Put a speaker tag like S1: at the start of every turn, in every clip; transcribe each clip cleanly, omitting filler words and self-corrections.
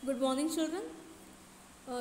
S1: Good morning, children.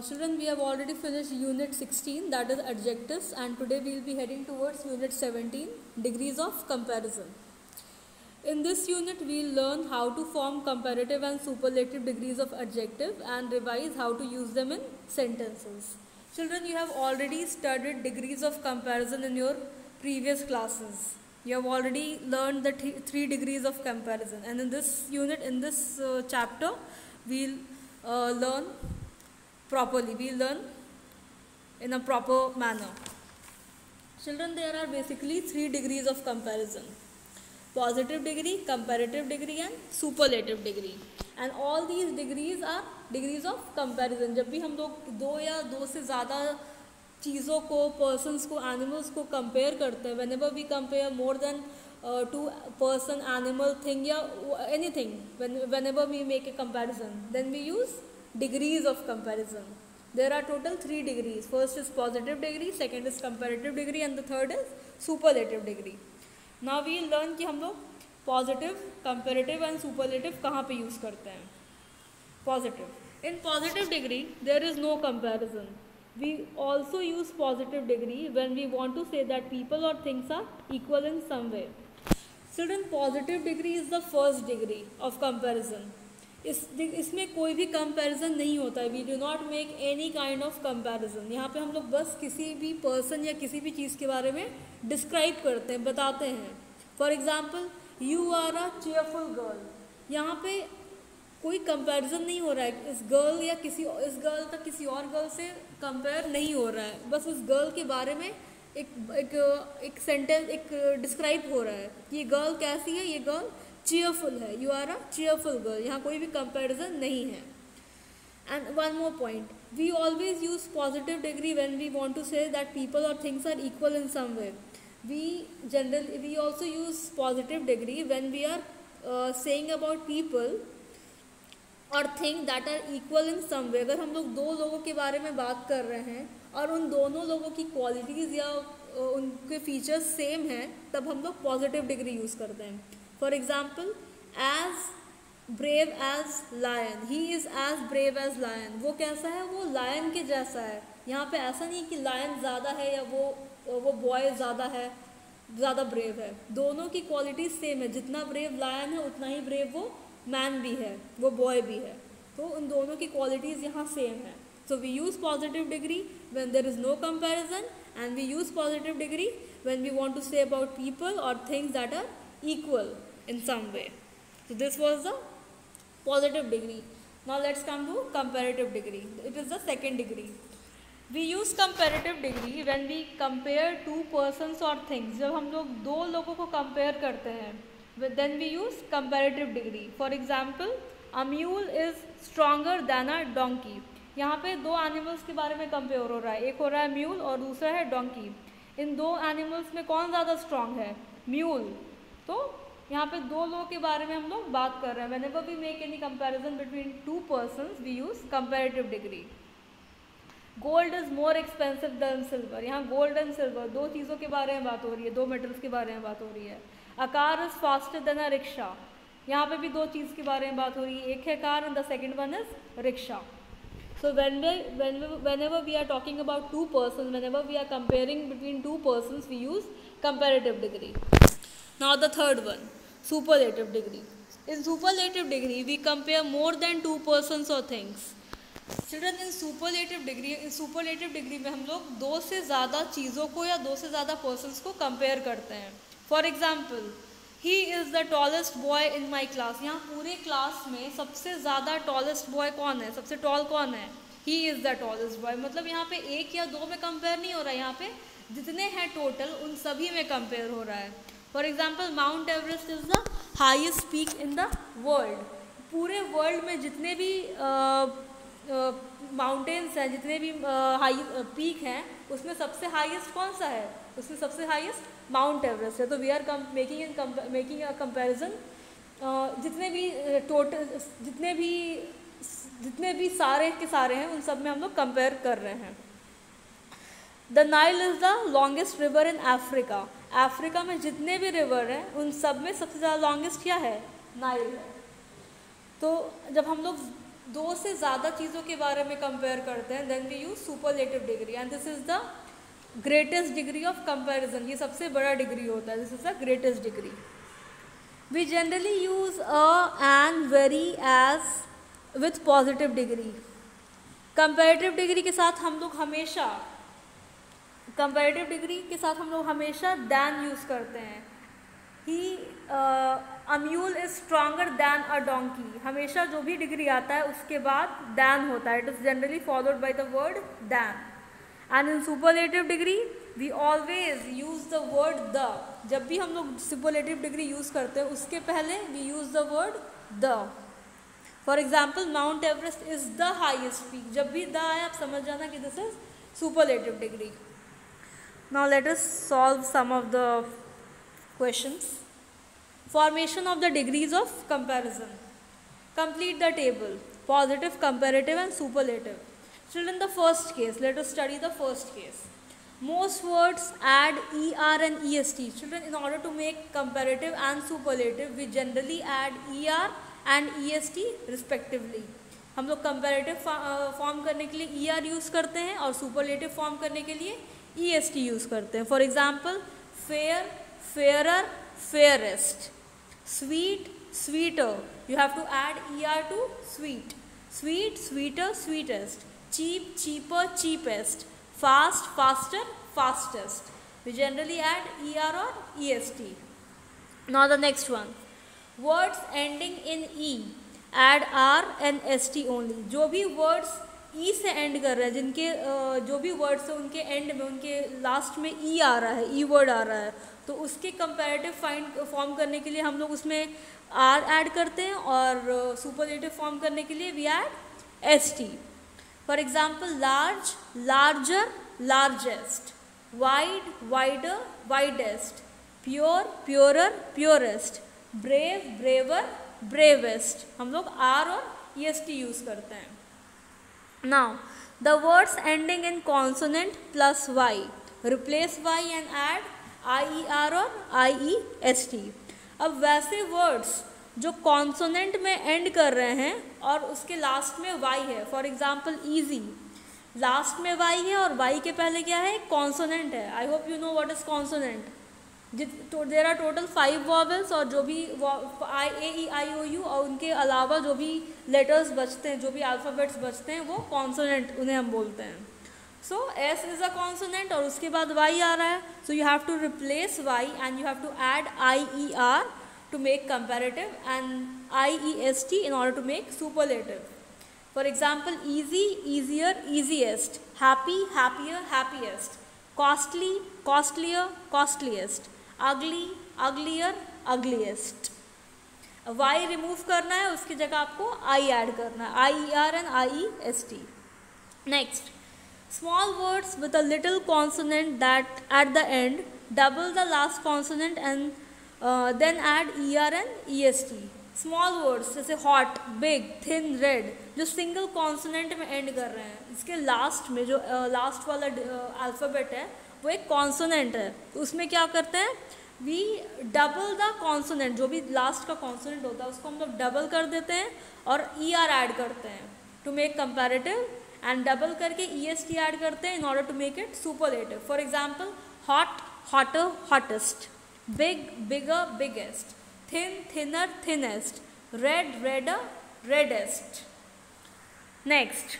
S1: Children, we have already finished Unit 16, that is adjectives, and today we will be heading towards Unit 17, degrees of comparison. In this unit, we will learn how to form comparative and superlative degrees of adjective and revise how to use them in sentences. Children, you have already studied degrees of comparison in your previous classes. You have already learned the three degrees of comparison, and in this unit, in this chapter, we'll learn properly. We'll learn in a proper manner. Children, there are basically three degrees of comparison: positive degree, comparative degree and superlative degree. And all these degrees are degrees of comparison. जब भी हम लोग दो या दो से ज़्यादा चीज़ों को, persons को, animals को compare करते हैं, whenever we compare more than two person, animal, thing या anything, whenever we make a comparison, then we use degrees of comparison. There are total three degrees. First is positive degree, second is comparative degree and the third is superlative degree. Now we learn कि हम लोग positive, comparative and superlative कहाँ पे use करते हैं. Positive, in positive degree there is no comparison. We also use positive degree when we want to say that people और things are equal in some way. Children, positive degree is the first degree of comparison. इसमें कोई भी comparison नहीं होता है. We do not make any kind of comparison. यहाँ पे हम लोग बस किसी भी पर्सन या किसी भी चीज़ के बारे में डिस्क्राइब करते हैं, बताते हैं. For example, you are a cheerful girl. यहाँ पे कोई कंपैरिजन नहीं हो रहा है. इस गर्ल या इस गर्ल का किसी और गर्ल से कंपेयर नहीं हो रहा है. बस उस गर्ल के बारे में एक सेंटेंस, एक डिस्क्राइब हो रहा है. ये गर्ल कैसी है, ये गर्ल चेयरफुल है. You are a cheerful girl. यहाँ कोई भी कंपैरिजन नहीं है. And one more point, we always use positive degree when we want to say that people और things are equal in some way. We also use positive degree when we are saying about people or things that are equal in some way. अगर हम लोग दो लोगों के बारे में बात कर रहे हैं और उन दोनों लोगों की क्वालिटीज़ या उनके फीचर्स सेम हैं, तब हम लोग पॉजिटिव डिग्री यूज़ करते हैं. For example, as brave as lion, he is as brave as lion. वो कैसा है, वो लायन के जैसा है. यहाँ पे ऐसा नहीं कि लायन ज़्यादा है या वो बॉय ज़्यादा है, ज़्यादा ब्रेव है. दोनों की क्वालिटी सेम है. जितना ब्रेव लायन है उतना ही ब्रेव वो मैन भी है, वो बॉय भी है. तो उन दोनों की क्वालिटीज़ यहाँ सेम है. So we use positive degree when there is no comparison and we use positive degree when we want to say about people और things that are equal in some way. So this was the positive degree. Now let's come to comparative degree. It is the second degree. We use comparative degree when we compare two persons or things. जब हम लोग दो लोगों को compare करते हैं, then we use comparative degree. For example, a mule is stronger than a donkey. यहाँ पे दो animals के बारे में compare हो रहा है. एक हो रहा है mule और दूसरा है donkey. इन दो animals में कौन ज़्यादा strong है? Mule. तो यहाँ पे दो लोगों के बारे में हम लोग बात कर रहे हैं. Whenever we make any comparison between two persons, we use comparative degree. Gold is more expensive than silver. यहाँ gold and silver दो चीज़ों के बारे में बात हो रही है, दो मेटल्स के बारे में बात हो रही है. A car is faster than a rickshaw. यहाँ पे भी दो चीज़ के बारे में बात हो रही है. एक है car and the second one is rickshaw. So whenever we are talking about two persons, whenever we are comparing between two persons, we use comparative degree. Now the third one, superlative degree. In superlative degree, we compare more than two persons or things. Children, in superlative degree में हम लोग दो से ज़्यादा चीज़ों को या दो से ज़्यादा persons को compare करते हैं. For example, he is the tallest boy in my class. यहाँ पूरे क्लास में सबसे ज़्यादा tallest boy कौन है, सबसे tall कौन है? He is the tallest boy. मतलब यहाँ पे एक या दो में compare नहीं हो रहा है. यहाँ पे जितने हैं total उन सभी में compare हो रहा है. For example, Mount Everest is the highest peak in the world. पूरे वर्ल्ड में जितने भी माउंटेन्स हैं, जितने भी हाई पीक हैं, उसमें सबसे हाईएस्ट कौन सा है? उसमें सबसे हाईएस्ट माउंट एवरेस्ट है. तो we are making a comparison. जितने भी सारे के सारे हैं उन सब में हम लोग कंपेयर कर रहे हैं. The Nile is the longest river in Africa. Africa में जितने भी रिवर हैं उन सब में सबसे ज़्यादा लॉन्गेस्ट क्या है? नाइल है. तो जब हम लोग दो से ज़्यादा चीज़ों के बारे में कंपेयर करते हैं, then we use superlative degree and this is the greatest degree of comparison. ये सबसे बड़ा डिग्री होता है, this is the greatest degree. We generally use a and very as with positive degree. Comparative degree के साथ हम लोग हमेशा दैन यूज़ करते हैं। He a mule is stronger than a donkey. हमेशा जो भी डिग्री आता है उसके बाद दैन होता है, it is generally followed by the word than. And in superlative degree we always use the word the. जब भी हम लोग सुपरलेटिव डिग्री यूज़ करते हैं उसके पहले we use the word the. For example Mount Everest is the highest peak, जब भी द आए आप समझ जाना कि this is superlative degree. Now let us solve some of the questions. Formation of the degrees of comparison. Complete the table, positive, comparative and superlative. Children, the first case, let us study the first case. Most words add er and est. Children, in order to make comparative and superlative, we generally add er and est respectively. हम लोग comparative form करने के लिए er use करते हैं और superlative form करने के लिए est यूज़ करते हैं। For example fair, fairer, fairest. Sweet, sweeter, you have to add er to sweet. Sweet, sweeter, sweetest. cheap, cheaper, cheapest. Fast, faster, fastest. We generally add er or est. Now the next one. Words ending in e add r and st only. जो भी words e से end कर रहे हैं, जिनके जो भी words हैं उनके end में, उनके last में e आ रहा है, e word आ रहा है, तो उसके comparative form करने के लिए हम लोग उसमें r add करते हैं और superlative form करने के लिए we add st. For example, large, larger, largest. Wide, wider, widest. Pure, purer, purest. Brave, braver, bravest. हम लोग R और EST यूज़ करते हैं. Now, the words ending in consonant plus Y. Replace Y and add IER और IEST. अब वैसे words जो consonant में एंड कर रहे हैं और उसके लास्ट में वाई है, फॉर एग्जाम्पल ईजी, लास्ट में वाई है और वाई के पहले क्या है, कॉन्सोनेंट है। I hope you know what is consonant. There are total 5 vowels और जो भी आई ए ई आई ओ यू और उनके अलावा जो भी लेटर्स बचते हैं, जो भी अल्फ़ाबेट्स बचते हैं, वो कॉन्सोनेंट उन्हें हम बोलते हैं। So S is a consonant और उसके बाद वाई आ रहा है, so you have to replace Y and you have to add I E R to make comparative and IEST in order to make superlative. For example, easy, easier, easiest. Happy, happier, happiest. Costly, costlier, costliest. Ugly, uglier, ugliest. Y remove करना है, उसकी जगह आपको I add करना है, IER and IEST. Next, small words with a little consonant that at the end double the last consonant and then add er and est. Small words जैसे hot, big, thin, red, जो single consonant में and कर रहे हैं, इसके last में जो last वाला अल्फ़ाबेट है वो एक कॉन्सोनेंट है, तो उसमें क्या करते हैं, वी डबल द कॉन्सोनेंट, जो भी लास्ट का कॉन्सोनेंट होता है उसको हम लोग डबल कर देते हैं और ई आर ऐड करते हैं to make comparative, and double करके ई एस टी ऐड करते हैं in order to make it superlative. For example hot, hotter, hottest, big, bigger, biggest, thin, thinner, thinnest, red, redder, reddest. Next,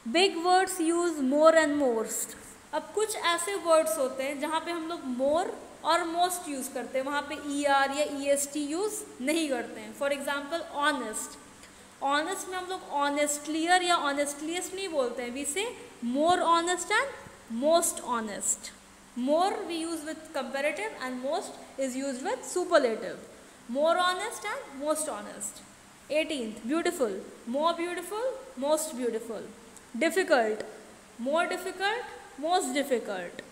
S1: big words use more and most. अब कुछ ऐसे words होते हैं जहाँ पे हम लोग more और most यूज़ करते हैं, वहाँ पे er या est यूज़ नहीं करते हैं. For example, honest. Honest में हम लोग honestlier या honestliest नहीं बोलते हैं, we say more honest and most honest. More we use with comparative and most is used with superlative. More honest and most honest. 18th, beautiful, more beautiful, most beautiful. Difficult, more difficult, most difficult.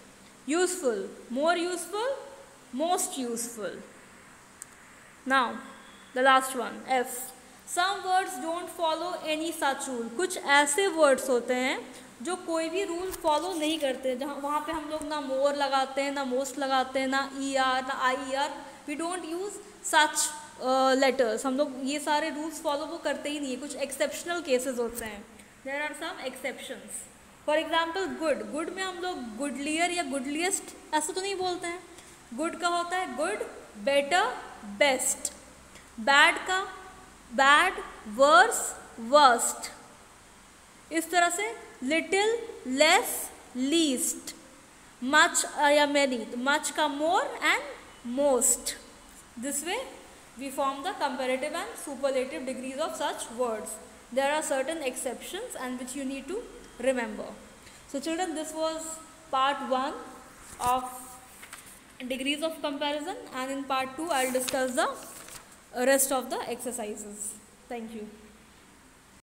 S1: Useful, more useful, most useful. Now, the last one, F. Some words don't follow any such rule. कुछ ऐसे words होते हैं जो कोई भी rule follow नहीं करते, जहाँ वहाँ पे हम लोग ना मोर लगाते हैं, ना मोस्ट लगाते हैं, ना ई आर, ना I R. We don't use such letters, हम लोग ये सारे रूल्स फॉलो वो करते ही नहीं है, कुछ एक्सेप्शनल केसेस होते हैं, there are some exceptions. For example good, good में हम लोग गुडलियर या गुडलिएस्ट ऐसा तो नहीं बोलते हैं. गुड का होता है गुड, बेटर, बेस्ट. बैड का बैड, वर्स, वर्स्ट. इस तरह से लिटिल, लेस, लीस्ट. मच या मैनी, मच का more and most. This way we form the comparative and superlative degrees of such words. There are certain exceptions and which you need to remember. So children, this was part 1 of degrees of comparison, and in part 2 I'll discuss the rest of the exercises. Thank you.